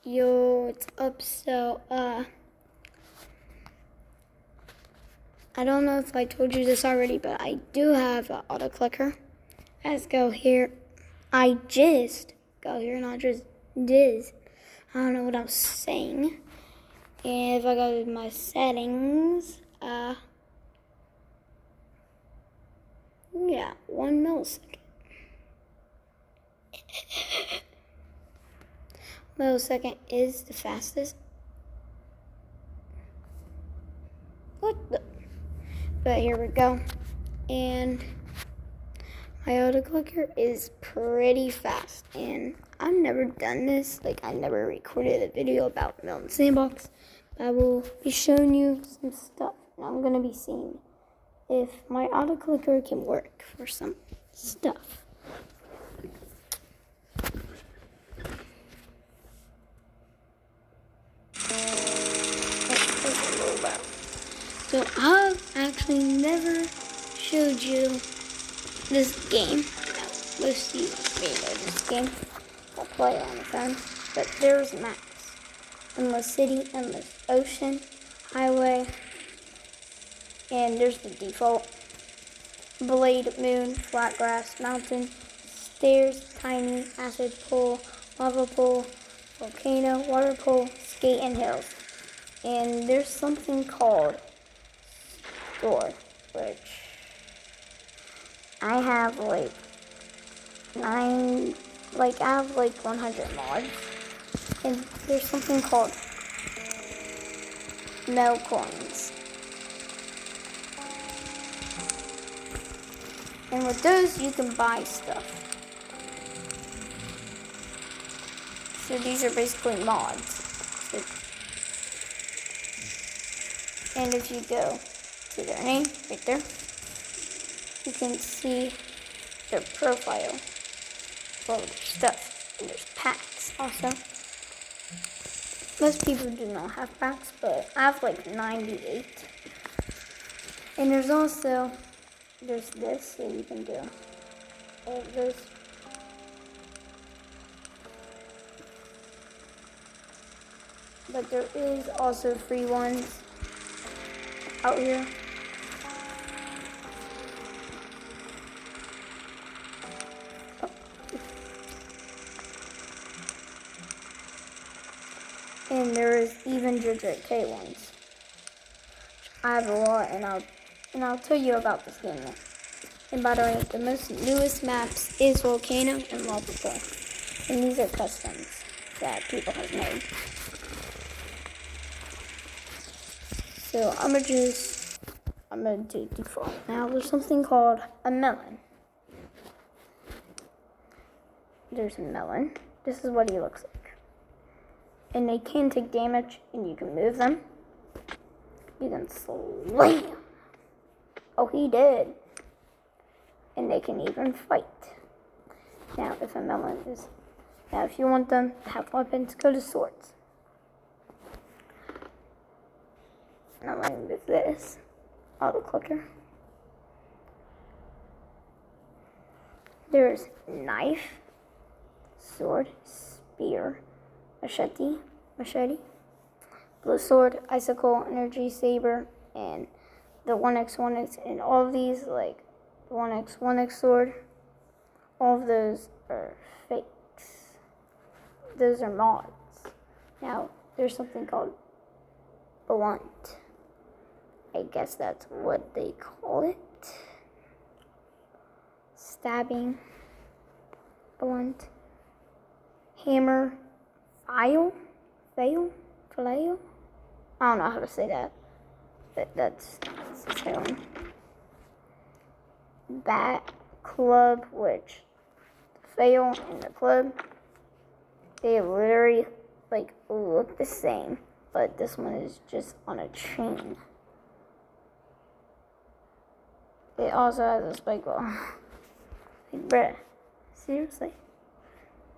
Yo, what's up? So, I don't know if I told you this already, but I do have an auto clicker. Let's go here. I just go here, not just diz. I don't know what I'm saying. And if I go to my settings, yeah, 1 millisecond. Millisecond is the fastest. What the? But here we go. And my autoclicker is pretty fast. And I've never done this. Like, I never recorded a video about Melon Sandbox. But I will be showing you some stuff. And I'm going to be seeing if my autoclicker can work for some stuff. So I've actually never showed you this game. Most of you may know this game. I'll play it on the phone. But there's maps. Endless city, endless ocean, highway, and there's the default. Blade, moon, flat grass, mountain, stairs, tiny, acid pool, lava pool, volcano, water pool, skate, and hills. And there's something called store, which I have like 100 mods. And there's something called Mel coins. And with those, you can buy stuff. So these are basically mods. And if you go to their name, right there, you can see their profile for their stuff. And there's packs also. Most people do not have packs, but I have like 98. And there's also, there's this, so you can do all of this. But there is also free ones out here. And there is even JJK ones. I have a lot, and I'll tell you about this game now. And by the way, the most newest maps is Volcano and Lava Pool. And these are customs that people have made. So I'm gonna do default. Now there's something called a melon. There's a melon. This is what he looks like. And they can take damage, and you can move them. You can slam. Oh, he did. And they can even fight. Now, if a melon is... Now, if you want them to have weapons, go to swords. Now, I'm going to do this. Auto clicker. There's knife, sword, spear, machete, blue sword, icicle, energy saber, and the 1x1x, and all of these, like the 1x sword, all of those are fakes. Those are mods. Now, there's something called blunt. I guess that's what they call it. Stabbing, blunt, hammer, flail. I don't know how to say that, but that's the term. Bat, club, which the flail and the club, they literally like look the same, but this one is just on a chain. It also has a spike ball. Like, bruh, seriously?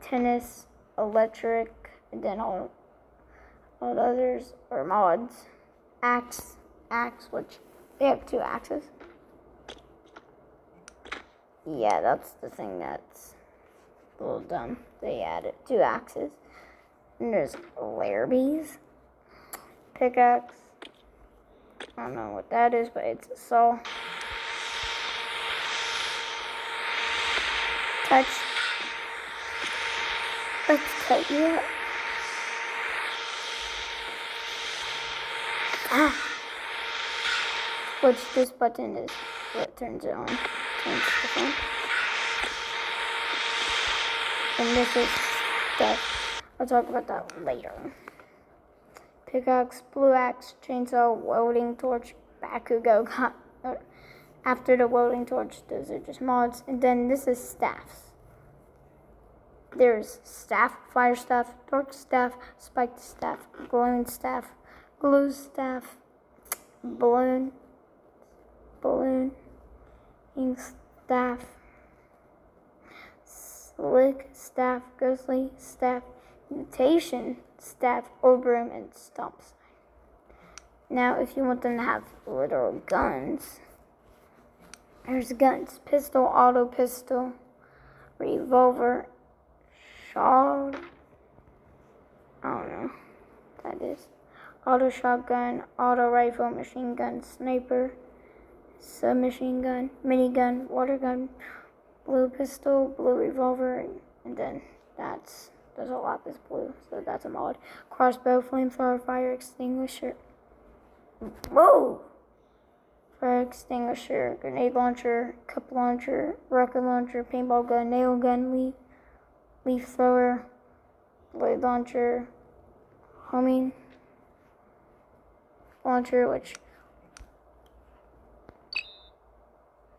Tennis, electric, and then all the others are mods. Axe, which they have 2 axes. Yeah, that's the thing that's a little dumb. They added 2 axes. And there's Larrabees. Pickaxe. I don't know what that is, but it's a saw. Touch. Let's cut you up. Which this button is what turns it on. Turns the on. And this is stuff. I'll talk about that later. Pickaxe, blue axe, chainsaw, welding torch, Bakugo. After the welding torch, those are just mods. And then this is staffs. There's staff, fire staff, dark staff, spiked staff, glowing staff, glue staff, balloon, ink staff, slick staff, ghostly staff, mutation staff, old broom, and stomp sign. Now, if you want them to have literal guns, there's guns: pistol, auto pistol, revolver, shot. I don't know what that is. Auto shotgun, auto rifle, machine gun, sniper, submachine gun, minigun, water gun, blue pistol, blue revolver, and then there's a lapis blue, so that's a mod. Crossbow, flamethrower, fire extinguisher. Whoa! Fire extinguisher, grenade launcher, cup launcher, rocket launcher, paintball gun, nail gun, leaf thrower, blade launcher, homing launcher, which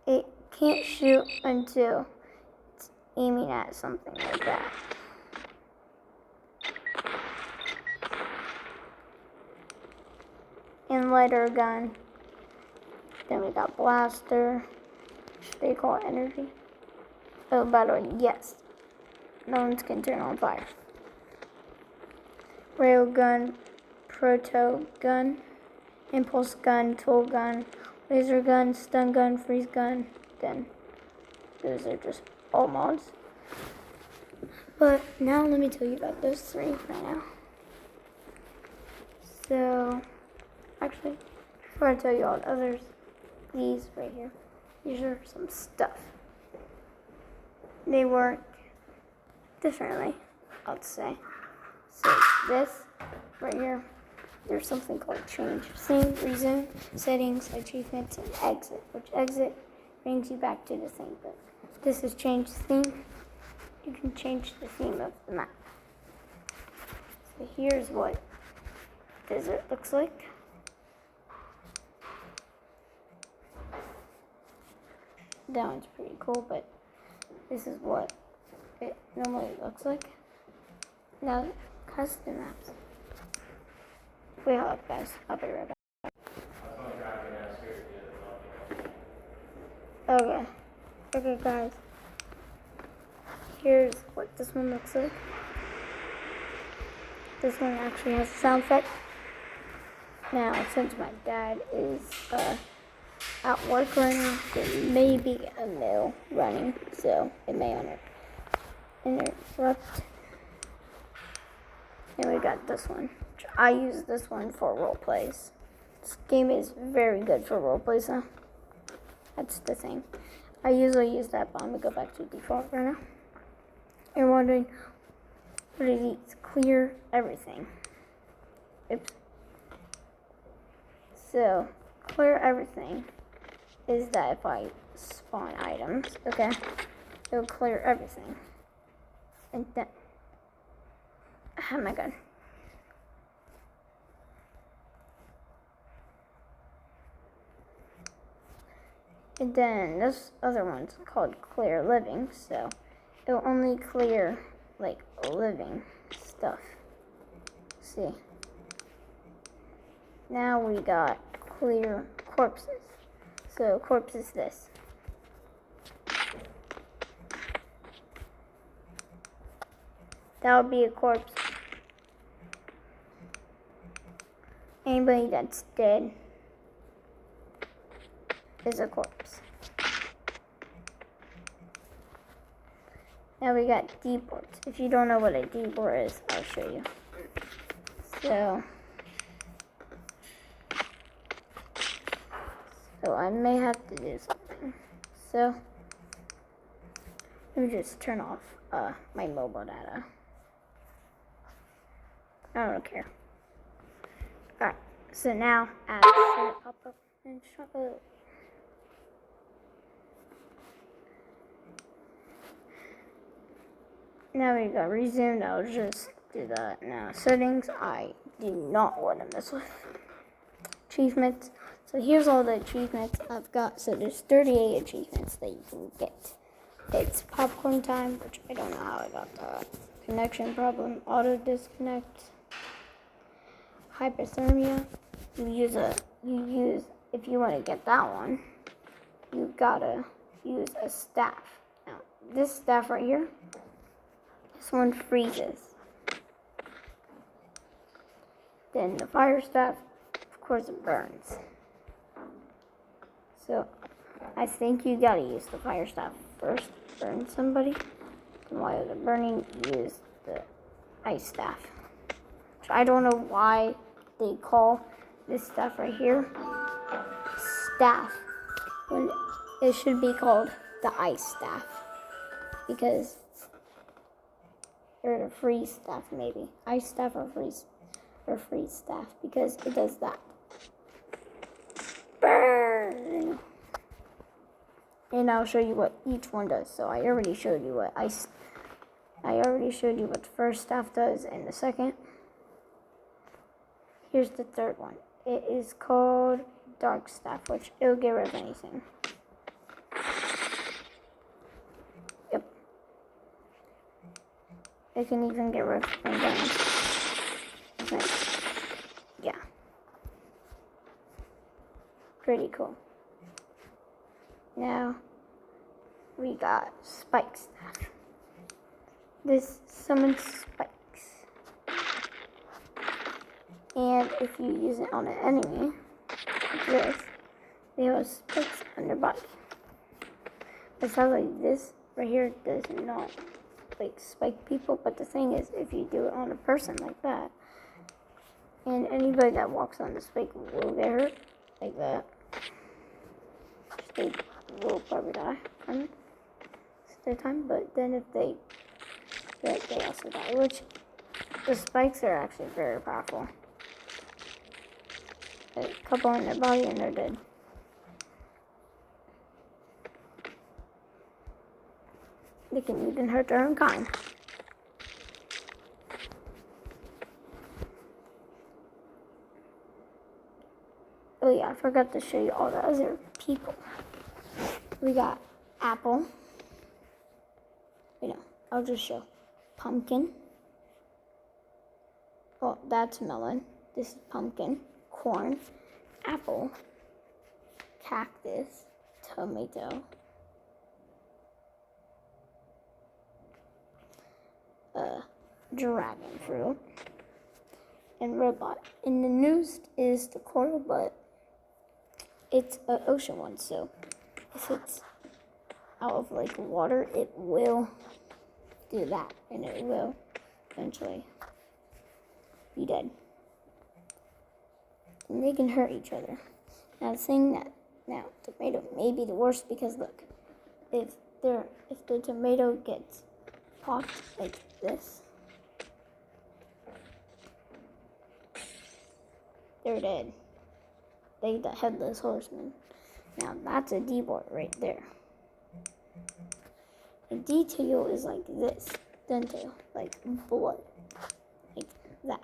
it can't shoot until it's aiming at something like that. And lighter gun. Then we got blaster, which they call energy. Oh, by the way, yes, melons can turn on fire. Rail gun, proto gun, impulse gun, tool gun, laser gun, stun gun, freeze gun. Then those are just all mods. But now let me tell you about those three right now. So, actually, before I tell you all the others, these right here, these are some stuff. They work differently, I'll say. So this right here, there's something called change scene, resume, settings, achievements, and exit, which exit brings you back to the same book. This is change theme. You can change the theme of the map. So here's what desert looks like. That one's pretty cool, but this is what it normally looks like. Now, custom maps. Wait, hold up, guys. I'll be right back. Okay, guys. Here's what this one looks like. This one actually has a sound effect. Now, since my dad is at work right now, there may be a mill running, so it may interrupt. And we got this one. I use this one for role plays. This game is very good for role plays, huh? That's the thing. I usually use that, but I'm gonna go back to default right now. You're wondering, what are these? Clear everything. Oops. So, clear everything is that if I spawn items, okay, it'll clear everything. And then, oh my god. And then this other one's called clear living, so it'll only clear like living stuff. See. Now we got clear corpses. So corpse is this. That would be a corpse. Anybody that's dead is a corpse. Now we got deboards. If you don't know what a deboard is, I'll show you. So I may have to do something. So let me just turn off my mobile data. I don't care. Alright, so now add pop up and chocolate. Now we got resumed. I'll just do that now. Settings, I do not want to mess with. Achievements. So here's all the achievements I've got. So there's 38 achievements that you can get. It's popcorn time, which I don't know how I got that. Connection problem, auto disconnect, hypothermia. If you want to get that one, you gotta use a staff. Now this staff right here, this one freezes. Then the fire staff, of course, it burns. So I think you gotta use the fire staff first, burn somebody. And while they're burning, use the ice staff. Which I don't know why they call this stuff right here staff when it should be called the ice staff, because or the freeze staff, maybe ice staff or freeze staff, because it does that. Burn. And I'll show you what each one does. So I already showed you what the first staff does and the second. Here's the third one. It is called dark staff, which it'll get rid of anything. Yep. It can even get rid of guns. Nice. Yeah. Pretty cool. Now we got spike staff. This summons spikes. And if you use it on an enemy, like this, they have spikes on their body. It sounds like this right here does not like spike people, but the thing is, if you do it on a person like that, and anybody that walks on the spike will get hurt like that, they will probably die from it. It's their time, but then if they also die, which the spikes are actually very powerful. A couple in their body and they're dead. They can even hurt their own kind. Oh yeah, I forgot to show you all the other people. We got apple. I'll just show. Pumpkin. Well, that's melon. This is pumpkin. Corn. Apple. Cactus. Tomato. Dragon fruit. And robot. And the newest is the coral, but it's an ocean one, so if it's out of like water, it will do that, and it will eventually be dead. And they can hurt each other. Now the thing that tomato may be the worst, because look, if the tomato gets popped like this, they're dead. They the headless horseman. Now that's a D-board right there. A detail is like this, dentail, like blood, like that.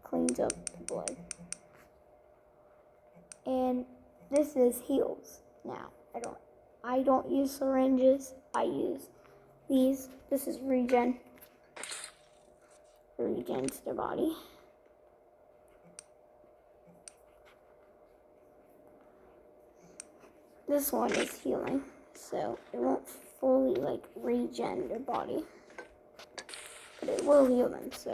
Cleans up the blood. And this is heals. Now I don't use syringes. I use these. This is regen. It regens their body. This one is healing, so it won't fully like regen their body, but it will heal them. So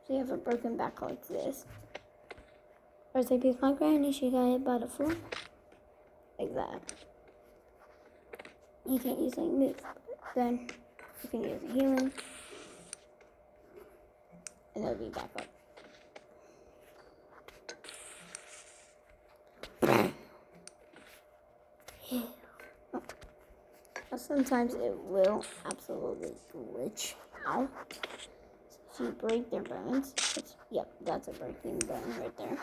you have a broken back like this, First I piece my granny, she got hit by the floor. Like that. You can't use like move, but then you can use a healing. And it'll be back up. Sometimes it will absolutely glitch out. So if you break their bones, yep, that's a breaking bone right there.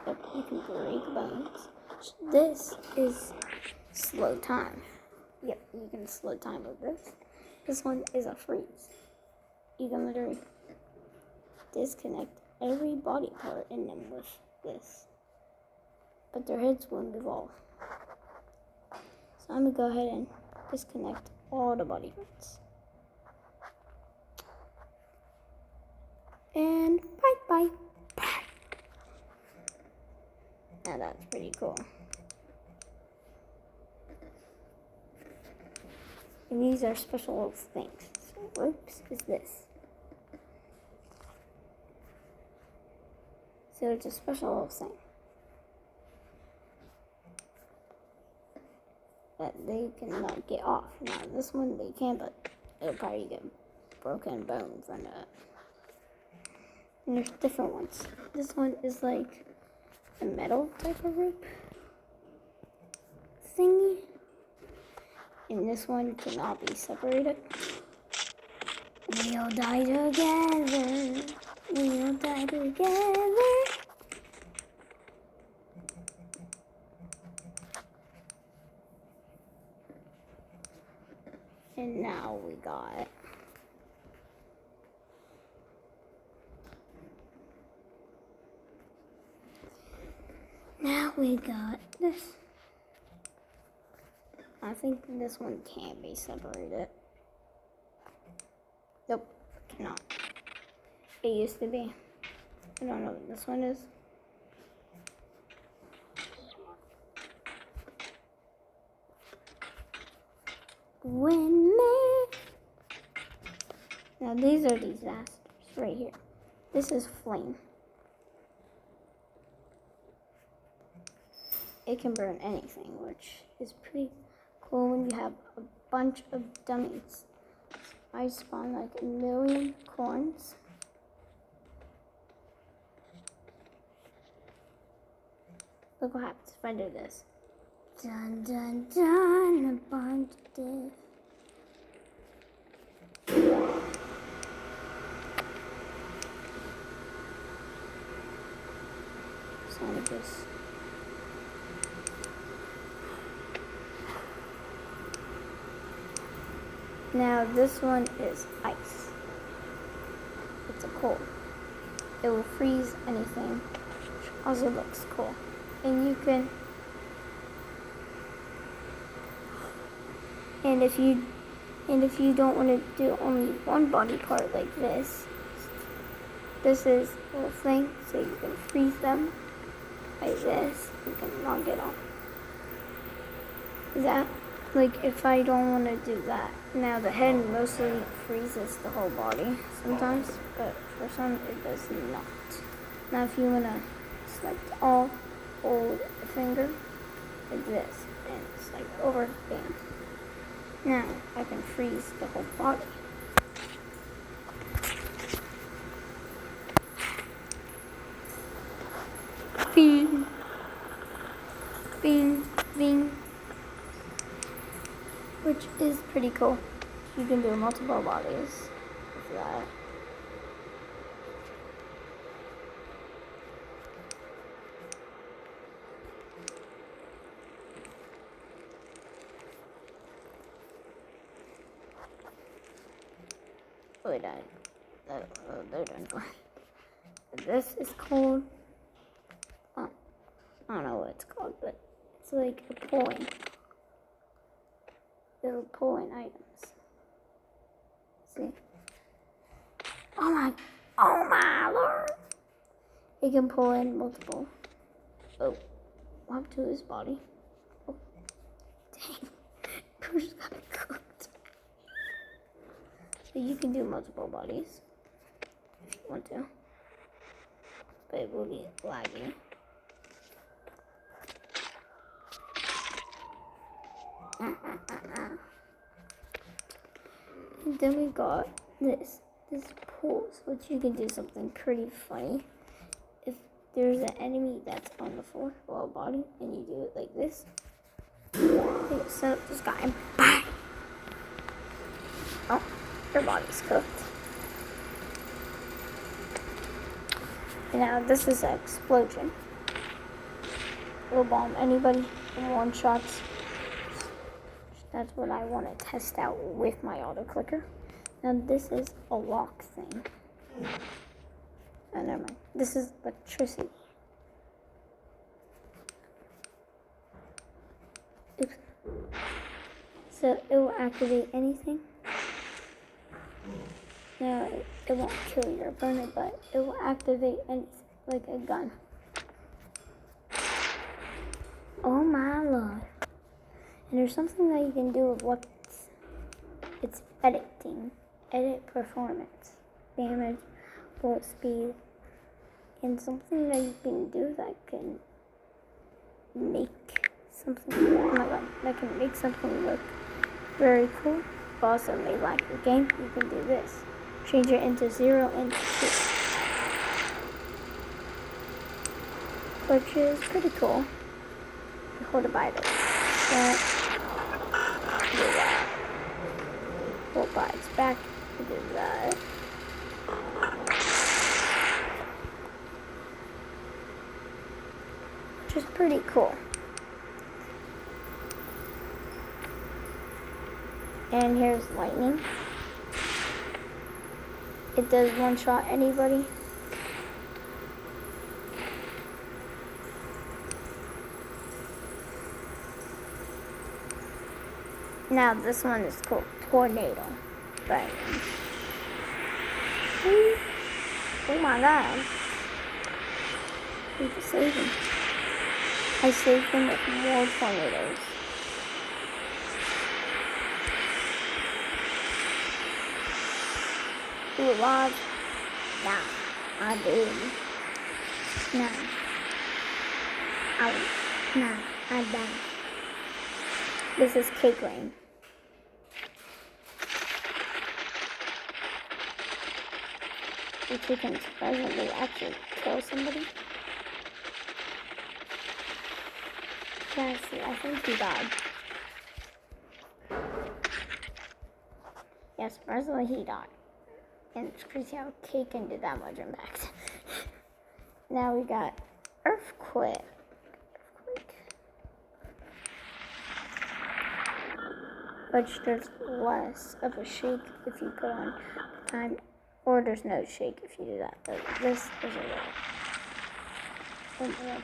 Yep, you can break bones. This is slow time. Yep, you can slow time with this. This one is a freeze. You can literally disconnect every body part in them with this. But their heads won't evolve. So I'm gonna go ahead and disconnect all the body parts. And bye. Now that's pretty cool. And these are special things. So ropes is this. So it's a special thing that they cannot get off. Now this one they can, but it'll probably get broken bone from that. And there's different ones. This one is like a metal type of rope thingy. And this one cannot be separated. We'll die together. We'll die together. And now we got this. I think this one can't be separated. Nope, cannot. It used to be. I don't know what this one is. Windmill. Now these are disasters right here. This is flame. It can burn anything, which is pretty cool when you have a bunch of dummies. I spawn like 1,000,000 corns. Look what happens if I do this. Dun dun dun, a bunch of death. Sandbox. Now this one is ice. It's a cold. It will freeze anything, which also looks cool. And you can, and if you don't want to do only one body part like this is a little thing, so you can freeze them like this. You can knock it off. Is that? Like, if I don't want to do that. Now, the head mostly freezes the whole body sometimes, but for some, it does not. Now, if you want to select all, hold the finger like this, and it's like over band. Now, I can freeze the whole body. Bing. Bing. Bing. Which is pretty cool. You can do multiple bodies with that. Wait, they're done. This is called, I don't know what it's called, but it's like a coin. Little pulling items. See? Oh my lord! He can pull in multiple. Oh, up to his body. Oh, dang! Bruce got cooked. So you can do multiple bodies if you want to, but it will be laggy. And then we got this pulse, which you can do something pretty funny. If there's an enemy that's on the floor or a body, and you do it like this, you set up this guy and bang! Oh, your body's cooked. And now this is an explosion. It'll bomb anybody in one shots. That's what I want to test out with my auto clicker. Now this is a lock thing. Oh, never mind. This is electricity. Oops. So it will activate anything. Now it won't kill your opponent, but it will activate anything, like a gun. Oh my lord. And there's something that you can do with weapons. It's editing. Edit performance, damage, bullet speed, and something that you can do that can make something, oh my god, that can make something look very cool, but also may lag the game. You can do this. Change it into 0 and 2. Which is pretty cool. You hold it by this. Hold by its back. Do that. Which is pretty cool. And here's lightning. It does one shot anybody. Now this one is called Tornado. Bang. Oh my god. Need to save him. I saved him with more tornadoes. You alive? Nah, I did. Nah, I died. This is cake rain. Which you can surprisingly actually kill somebody. Yeah, see, I think he died. Yeah, surprisingly he died. And it's crazy how cake can do that much impact. Now we got earthquake. Which there's less of a shake if you put on time, or there's no shake if you do that. But this is a little.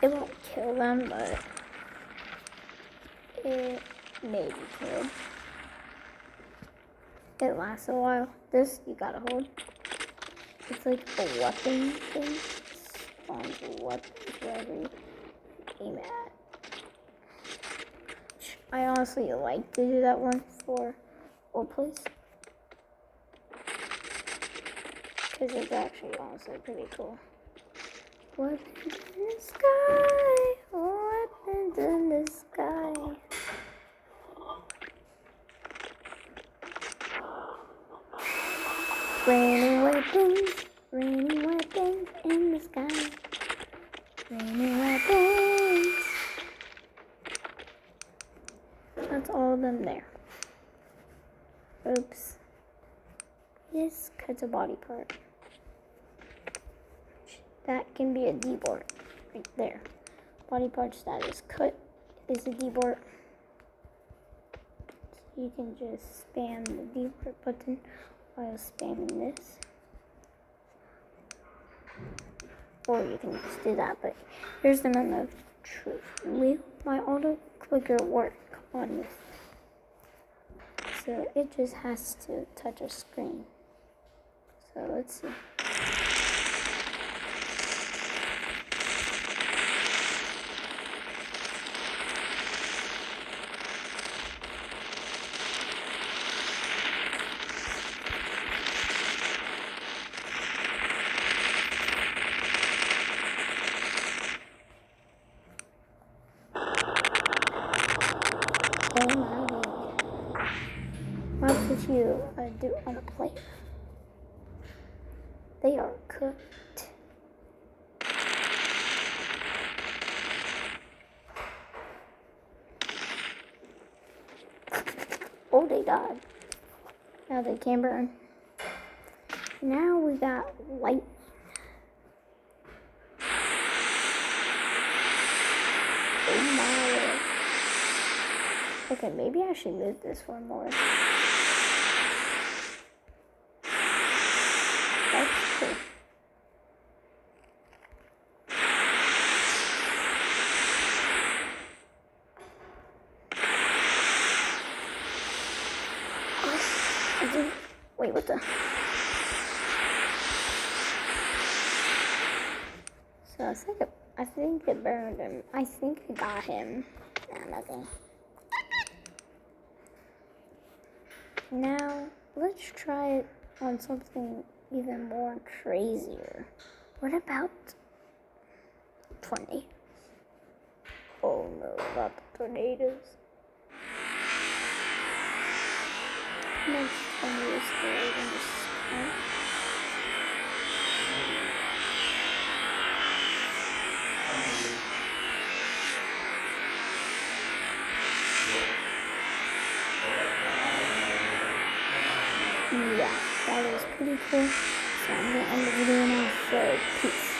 It won't kill them, but it may be killed. It lasts a while. This you gotta hold. It's like a weapon thing. Spawns weapons wherever you aim at. I honestly like to do that one for roleplays. Because it's actually honestly pretty cool. Weapons in the sky. Weapons in the sky. Raining weapons in the sky. Raining weapons. That's all of them there. Oops. This cuts a body part. That can be a D-board right there. Body parts that is cut is a D-board. So you can just spam the D-board button while spamming this. Or you can just do that, but here's the moment of truth. Will my auto clicker work on this? So it just has to touch a screen. So let's see. Oh my god. What did you do on a plate? They are cooked. Oh, they died. Now they can burn. Now we got light. Oh my. Okay, maybe I should move this one more. That's cool. Wait, what the? So I think it burned him. I think I got him. Nah, nothing. Now let's try it on something even more crazier. What about tornadoes? Oh no, not the tornadoes. Next tornadoes scary than the sky. Yeah, that was pretty cool. So I'm gonna end the video now. So peace.